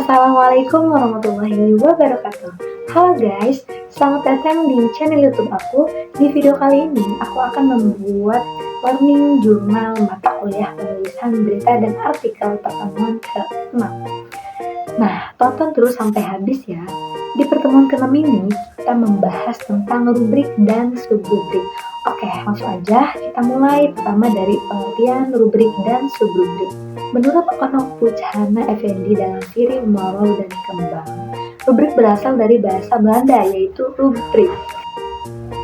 Assalamualaikum warahmatullahi wabarakatuh. Halo guys, selamat datang di channel YouTube aku. Di video kali ini aku akan membuat learning jurnal mata kuliah penulisan berita dan artikel pertemuan ke-6. Nah, tonton terus sampai habis ya. Di pertemuan ke-6 ini kita membahas tentang rubrik dan subrubrik. Oke, langsung aja kita mulai pertama dari pengertian rubrik dan subrubrik. Menurut Onok Puchana Effendi dalam siri Moral dan Kembang, rubrik berasal dari bahasa Belanda yaitu rubrik,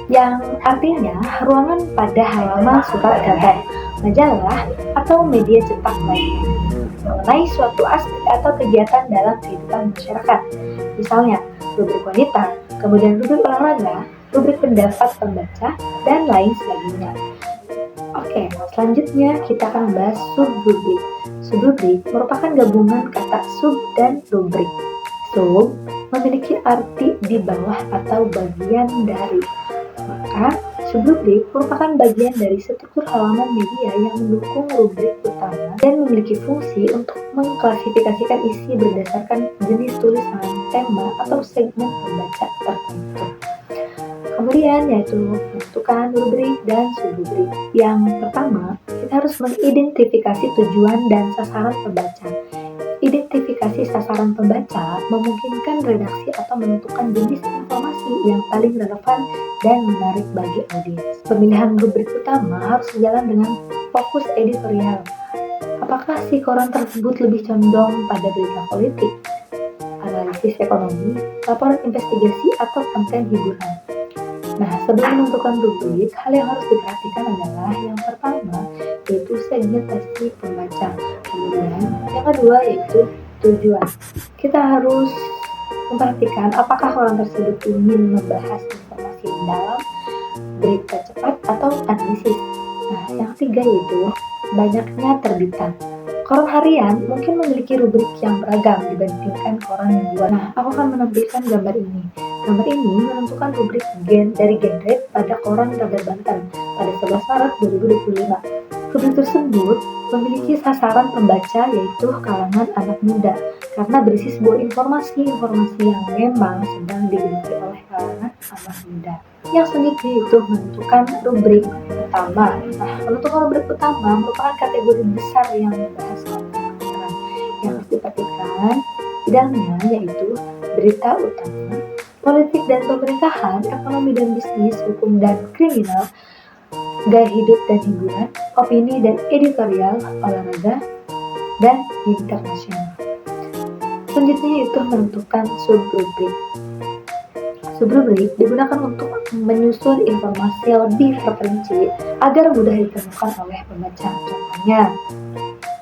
yang artinya ruangan pada halaman surat kabar, majalah, atau media cetak lainnya mengenai suatu aspek atau kegiatan dalam kehidupan masyarakat. Misalnya, rubrik wanita, kemudian rubrik olahraga, rubrik pendapat pembaca, dan lain sebagainya. Oke, selanjutnya kita akan bahas subrubrik. Subrubrik merupakan gabungan kata sub dan rubrik. Sub memiliki arti di bawah atau bagian dari. Maka, subrubrik merupakan bagian dari struktur halaman media yang mendukung rubrik utama dan memiliki fungsi untuk mengklasifikasikan isi berdasarkan jenis tulisan, tema, atau segmen pembaca tertentu. Kemudian yaitu menentukan rubrik dan subrubrik. Yang pertama, kita harus mengidentifikasi tujuan dan sasaran pembaca. Identifikasi sasaran pembaca memungkinkan redaksi atau menentukan jenis informasi yang paling relevan dan menarik bagi audiens. Pemilihan rubrik utama harus sejalan dengan fokus editorial. Apakah si koran tersebut lebih condong pada berita politik, analisis ekonomi, laporan investigasi, atau konten hiburan? Nah, sebelum menentukan rubrik, hal yang harus diperhatikan adalah yang pertama, yaitu segmentasi pembaca. Kemudian, yang kedua yaitu tujuan. Kita harus memperhatikan apakah koran tersebut ingin membahas informasi mendalam, berita cepat, atau analisis. Nah, yang ketiga yaitu banyaknya terbitan. Koran harian mungkin memiliki rubrik yang beragam dibandingkan koran mingguan. Nah, aku akan menampilkan gambar ini. Gambar ini menentukan rubrik dari genre pada koran Kabar Banten pada 11 Maret 2025. Rubrik tersebut memiliki sasaran pembaca yaitu kalangan anak muda karena berisi sebuah informasi yang memang sedang digeluti oleh kalangan anak muda. Yang selanjutnya itu menentukan rubrik utama. Nah, menentukan rubrik utama merupakan kategori besar yang membahas konten yang harus diperhatikan di dalamnya yaitu berita utama, politik dan pemerintahan, ekonomi dan bisnis, hukum dan kriminal, gaya hidup dan hiburan, opini dan editorial, olahraga, dan internasional. Selanjutnya itu menentukan subrubrik. Subrubrik digunakan untuk menyusun informasi lebih terperinci agar mudah ditemukan oleh pembaca. Contohnya,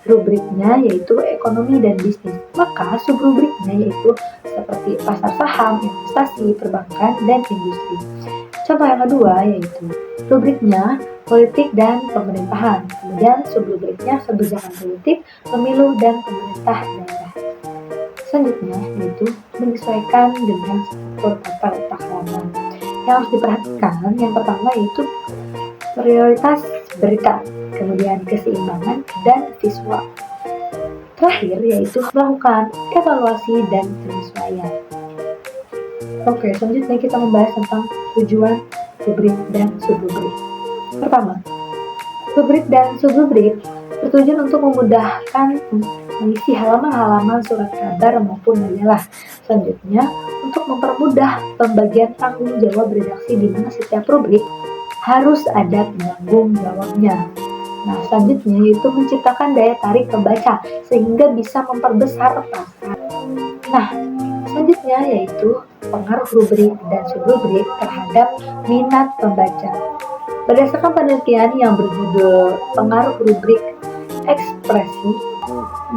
rubriknya yaitu ekonomi dan bisnis, maka subrubriknya yaitu seperti pasar saham, investasi, perbankan, dan industri. Contoh yang kedua yaitu rubriknya politik dan pemerintahan, kemudian subrubriknya kebijakan politik, pemilu, dan pemerintah daerah. Selanjutnya yaitu menyesuaikan dengan struktur tata letak halaman. Yang harus diperhatikan yang pertama yaitu prioritas berita, kemudian keseimbangan dan visual. Terakhir yaitu melakukan evaluasi dan penyesuaian. Oke, selanjutnya kita membahas tentang tujuan rubrik dan subrubrik. Pertama, rubrik dan subrubrik bertujuan untuk memudahkan mengisi halaman-halaman surat kabar maupun majalah. Selanjutnya, untuk mempermudah pembagian tanggung jawab redaksi di mana setiap rubrik harus ada penanggung jawabnya. Nah, selanjutnya yaitu menciptakan daya tarik pembaca sehingga bisa memperbesar pasar. Nah, selanjutnya yaitu pengaruh rubrik dan subrubrik terhadap minat pembaca. Berdasarkan penelitian yang berjudul Pengaruh Rubrik Ekspresi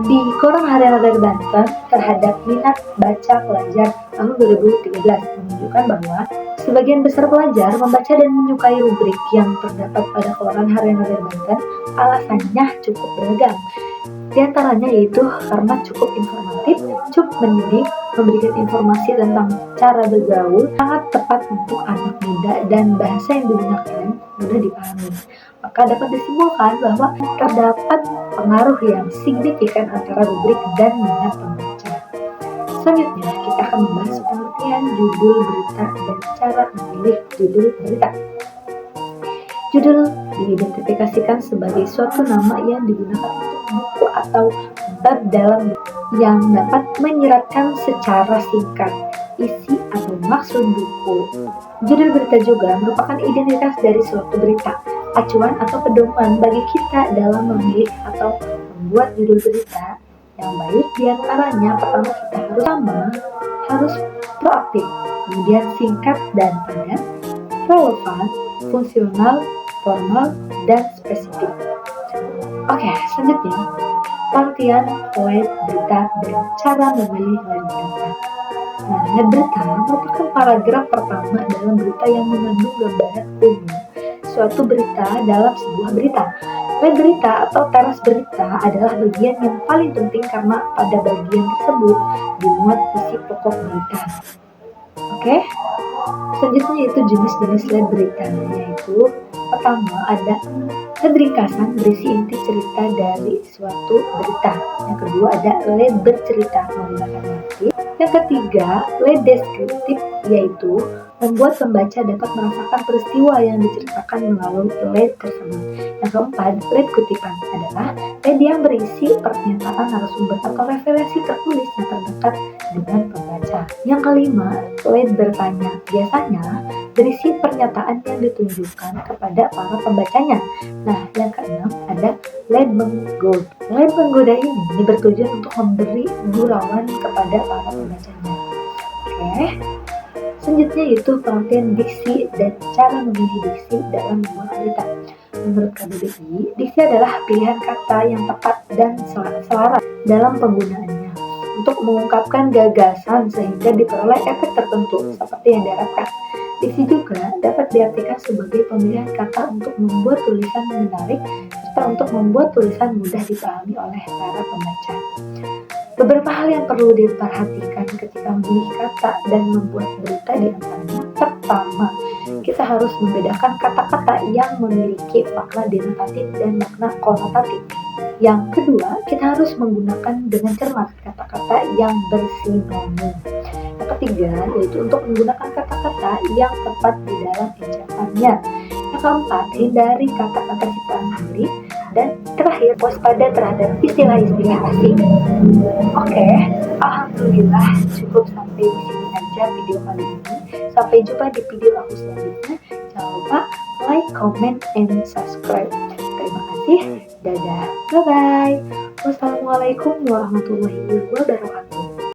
di Koran Harian Kabar Banten terhadap minat baca pelajar tahun 2013 menunjukkan bahwa sebagian besar pelajar membaca dan menyukai rubrik yang terdapat pada Koran Harian Kabar Banten. Alasannya cukup beragam. Di antaranya yaitu karena cukup informatif, cukup mendidik, memberikan informasi tentang cara bergaul, sangat tepat untuk anak muda, dan bahasa yang digunakan mudah dipahami. Maka dapat disimpulkan bahwa terdapat pengaruh yang signifikan antara rubrik dan minat pembaca. Selanjutnya, kita akan membahas pengertian judul berita dan cara memilih judul berita. Judul diidentifikasikan sebagai suatu nama yang digunakan untuk buku atau bab dalam buku yang dapat menyeratkan secara singkat isi atau maksud buku. Judul berita juga merupakan identitas dari suatu berita, acuan atau pedoman bagi kita dalam memilih atau membuat judul berita yang baik. Di antaranya, pertama kita harus proaktif, kemudian singkat dan padat, relevan, fungsional, formal, dan spesifik. Oke, selanjutnya pengertian lead berita dan cara memilih lead berita. Nah, lead berita merupakan paragraf pertama dalam berita yang mengandung gambaran umum suatu berita dalam sebuah berita. Lead berita atau teras berita adalah bagian yang paling penting karena pada bagian tersebut dimuat isi pokok berita. Oke, selanjutnya itu jenis-jenis lead berita, yaitu pertama ada lead ringkasan berisi inti cerita dari suatu berita. Yang kedua ada lead bercerita menggunakan motif. Yang ketiga lead deskriptif, yaitu membuat pembaca dapat merasakan peristiwa yang diceritakan melalui lead tersebut. Yang keempat, lead kutipan adalah lead yang berisi pernyataan narasumber atau referensi tertulis yang terdekat dengan pembaca. Yang kelima, lead bertanya, biasanya berisi pernyataan yang ditunjukkan kepada para pembacanya. Nah, yang keenam ada lead menggoda. Lead menggoda ini bertujuan untuk memberi gurauan kepada para pembacanya. Oke. Selanjutnya itu pengertian diksi dan cara memilih diksi dalam membuat berita. Menurut KBBI, diksi adalah pilihan kata yang tepat dan selaras dalam penggunaannya untuk mengungkapkan gagasan sehingga diperoleh efek tertentu seperti yang diharapkan. Diksi juga dapat diartikan sebagai pemilihan kata untuk membuat tulisan menarik serta untuk membuat tulisan mudah dipahami oleh para pembaca. Beberapa hal yang perlu diperhatikan ketika memilih kata dan membuat berita di antaranya. Pertama, kita harus membedakan kata-kata yang memiliki makna denotatif dan makna konotatif. Yang kedua, kita harus menggunakan dengan cermat kata-kata yang bersinonim. Yang ketiga, yaitu untuk menggunakan kata-kata yang tepat di dalam ejaannya. Yang keempat, hindari kata-kata ciptaan sendiri. Dan terakhir, waspada terhadap istilah-istilah asing. Oke, alhamdulillah cukup sampai di sini aja video kali ini. Sampai jumpa di video aku selanjutnya. Jangan lupa like, comment, and subscribe. Terima kasih. Dadah. Bye-bye. Wassalamualaikum warahmatullahi wabarakatuh.